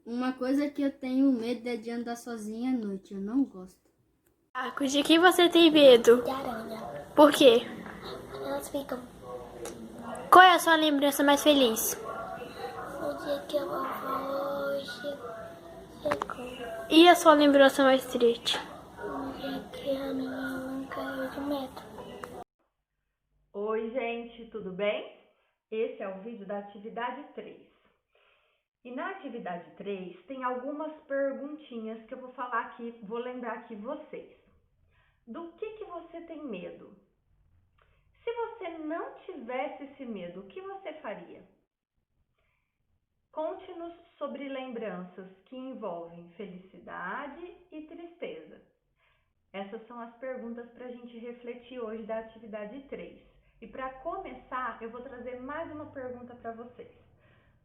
Uma coisa que eu tenho medo é de andar sozinha à noite. Eu não gosto. Marcos, de quem você tem medo? De aranha. Por quê? Elas ficam Qual é a sua lembrança mais feliz? no dia que a vovó chegou. E a sua lembrança mais triste? No dia que a minha mãe caiu de medo. Oi, gente, tudo bem? Esse é o vídeo da atividade 3. E na atividade 3 tem algumas perguntinhas que eu vou falar aqui, vou lembrar aqui vocês. Do que você tem medo? Se você não tivesse esse medo, o que você faria? Conte-nos sobre lembranças que envolvem felicidade e tristeza. Essas são as perguntas para a gente refletir hoje da atividade 3. E para começar, eu vou trazer mais uma pergunta para vocês.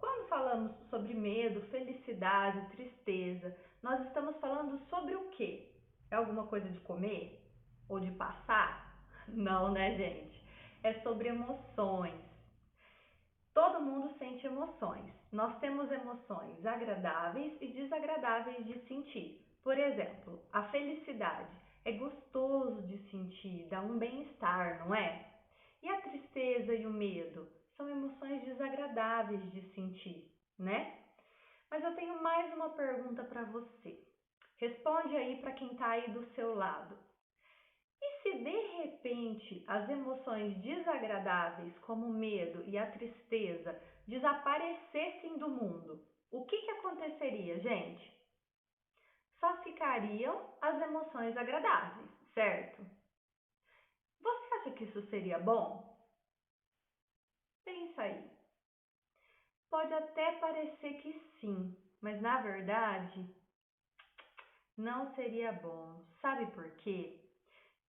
Quando falamos sobre medo, felicidade, tristeza, nós estamos falando sobre o quê? É alguma coisa de comer? Ou de passar? Não, né, gente? É sobre emoções. Todo mundo sente emoções. Nós temos emoções agradáveis e desagradáveis de sentir. Por exemplo, a felicidade é gostoso de sentir, dá um bem-estar, não é? E a tristeza e o medo são emoções desagradáveis de sentir, né? Mas eu tenho mais uma pergunta para você. Responde aí para quem está aí do seu lado. E se de repente as emoções desagradáveis, como o medo e a tristeza, desaparecessem do mundo, o que aconteceria, gente? Só ficariam as emoções agradáveis, certo? Você acha que isso seria bom? Pensa aí. Pode até parecer que sim, mas na verdade não seria bom. Sabe por quê?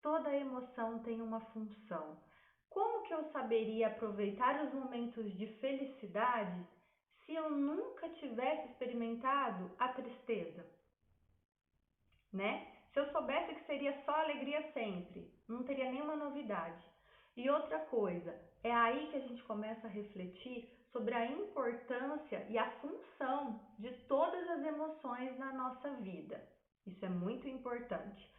Toda emoção tem uma função. Como que eu saberia aproveitar os momentos de felicidade se eu nunca tivesse experimentado a tristeza, né? Se eu soubesse que seria só alegria sempre, não teria nenhuma novidade. E outra coisa, é aí que a gente começa a refletir sobre a importância e a função de todas as emoções na nossa vida. Isso é muito importante.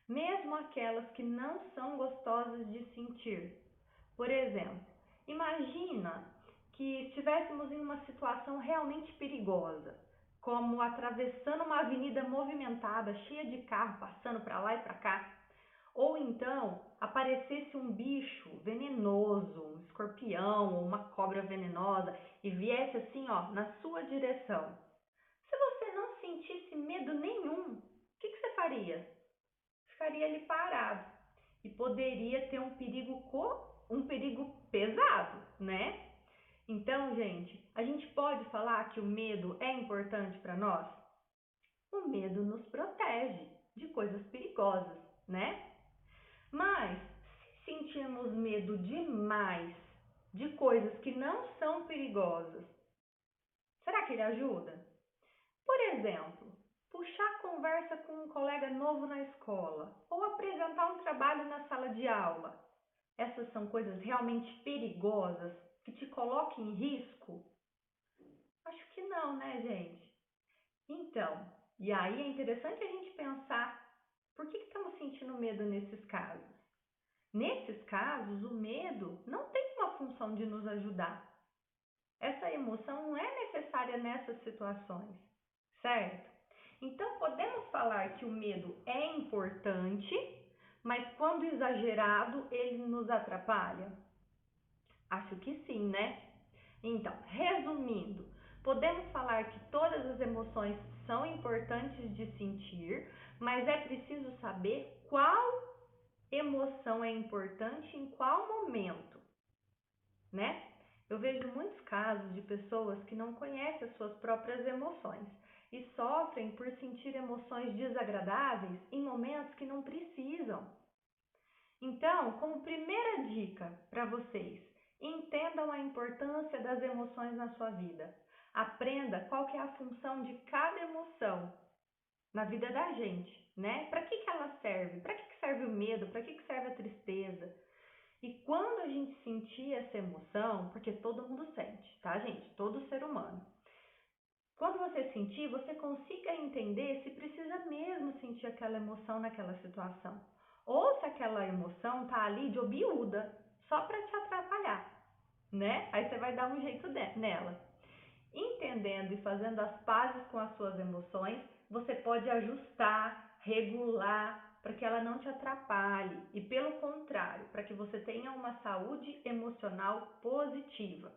Mesmo aquelas que não são gostosas de sentir. Por exemplo, imagina que estivéssemos em uma situação realmente perigosa, como atravessando uma avenida movimentada, cheia de carro passando para lá e para cá. Ou então aparecesse um bicho venenoso, um escorpião ou uma cobra venenosa e viesse assim, ó, na sua direção. Se você não sentisse medo nenhum, o que você faria? Ficaria ali parado e poderia ter um perigo pesado, né? Então, gente, a gente pode falar que o medo é importante para nós? O medo nos protege de coisas perigosas, né? Mas se sentirmos medo demais de coisas que não são perigosas, será que ele ajuda? Por exemplo, puxar conversa com um colega novo na escola ou apresentar um trabalho na sala de aula. Essas são coisas realmente perigosas que te colocam em risco? Acho que não, né, gente? Então, e aí é interessante a gente pensar por que estamos sentindo medo nesses casos. Nesses casos, o medo não tem uma função de nos ajudar. Essa emoção não é necessária nessas situações, certo? Então, podemos falar que o medo é importante, mas quando exagerado, ele nos atrapalha? Acho que sim, né? Então, resumindo, podemos falar que todas as emoções são importantes de sentir, mas é preciso saber qual emoção é importante em qual momento, né? Eu vejo muitos casos de pessoas que não conhecem as suas próprias emoções e sofrem por sentir emoções desagradáveis em momentos que não precisam. Então, como primeira dica para vocês, entendam a importância das emoções na sua vida. Aprenda qual que é a função de cada emoção na vida da gente, né? Para que ela serve? Para que serve o medo? Para que serve a tristeza? E quando a gente sentir essa emoção, porque todo mundo sente, tá, gente? Todo ser humano. Quando você sentir, você consiga entender se precisa mesmo sentir aquela emoção naquela situação. Ou se aquela emoção tá ali de obiúda, só para te atrapalhar, né? Aí você vai dar um jeito nela. Entendendo e fazendo as pazes com as suas emoções, você pode ajustar, regular, para que ela não te atrapalhe e, pelo contrário, para que você tenha uma saúde emocional positiva.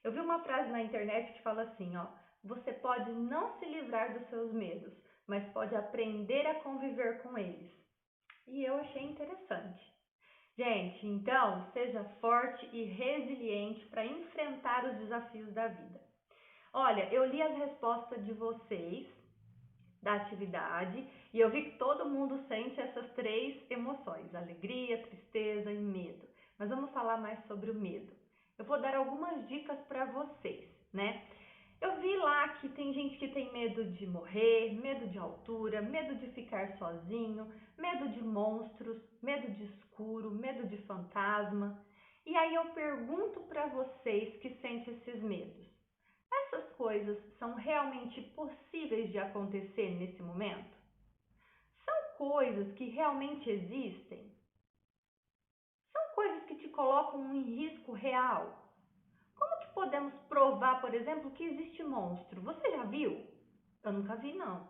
Eu vi uma frase na internet que fala assim, ó, você pode não se livrar dos seus medos, mas pode aprender a conviver com eles. E eu achei interessante. Gente, então, seja forte e resiliente para enfrentar os desafios da vida. Olha, eu li as respostas de vocês da atividade e eu vi que todo mundo sente essas 3 emoções, alegria, tristeza e medo. Mas vamos falar mais sobre o medo. Eu vou dar algumas dicas para vocês, né? Eu vi lá que tem gente que tem medo de morrer, medo de altura, medo de ficar sozinho, medo de monstros, medo de escuro, medo de fantasma. E aí eu pergunto para vocês que sentem esses medos. Essas coisas são realmente possíveis de acontecer nesse momento? São coisas que realmente existem? São coisas que te colocam em risco real? Como que podemos provar, por exemplo, que existe monstro? Você já viu? Eu nunca vi, não.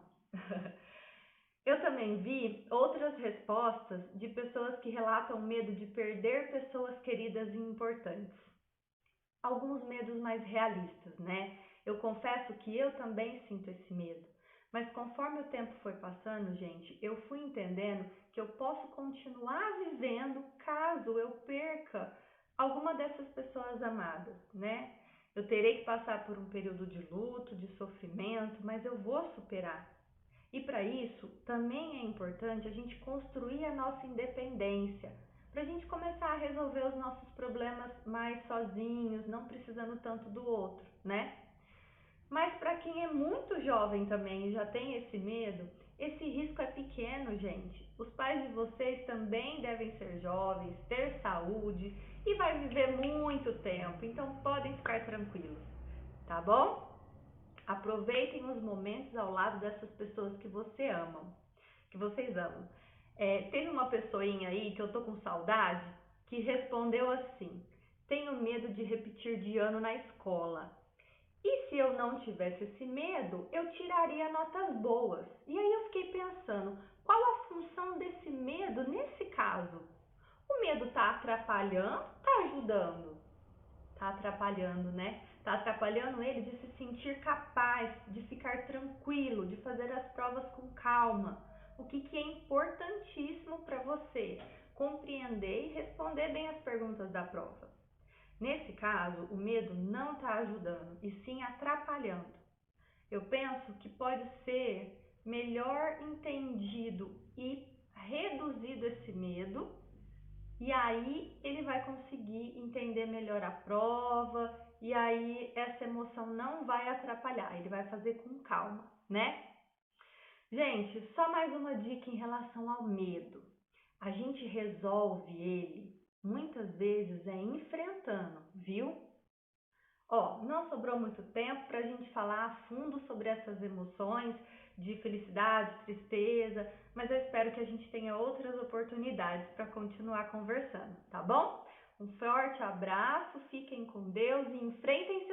Eu também vi outras respostas de pessoas que relatam medo de perder pessoas queridas e importantes. Alguns medos mais realistas, né? Eu confesso que eu também sinto esse medo. Mas conforme o tempo foi passando, gente, eu fui entendendo que eu posso continuar vivendo caso eu perca alguma dessas pessoas amadas, né? Eu terei que passar por um período de luto, de sofrimento, mas eu vou superar. E para isso, também é importante a gente construir a nossa independência, para a gente começar a resolver os nossos problemas mais sozinhos, não precisando tanto do outro, né? Mas para quem é muito jovem também e já tem esse medo, esse risco é pequeno, gente. Os pais de vocês também devem ser jovens, ter saúde e vai viver muito tempo, então podem ficar tranquilos, tá bom? Aproveitem os momentos ao lado dessas pessoas que vocês amam. Teve uma pessoinha aí que eu tô com saudade que respondeu assim: tenho medo de repetir de ano na escola. E se eu não tivesse esse medo, eu tiraria notas boas. E aí eu fiquei pensando, qual a função desse medo nesse caso? O medo está atrapalhando, está ajudando? Está atrapalhando, né? Está atrapalhando ele de se sentir capaz, de ficar tranquilo, de fazer as provas com calma. O que é importantíssimo para você compreender e responder bem as perguntas da prova. Nesse caso, o medo não está ajudando, e sim atrapalhando. Eu penso que pode ser melhor entendido e reduzido esse medo, e aí ele vai conseguir entender melhor a prova, e aí essa emoção não vai atrapalhar, ele vai fazer com calma, né? Gente, só mais uma dica em relação ao medo. A gente resolve ele muitas vezes enfrentando, viu? Ó, não sobrou muito tempo para a gente falar a fundo sobre essas emoções de felicidade, tristeza, mas eu espero que a gente tenha outras oportunidades para continuar conversando, tá bom? Um forte abraço, fiquem com Deus e enfrentem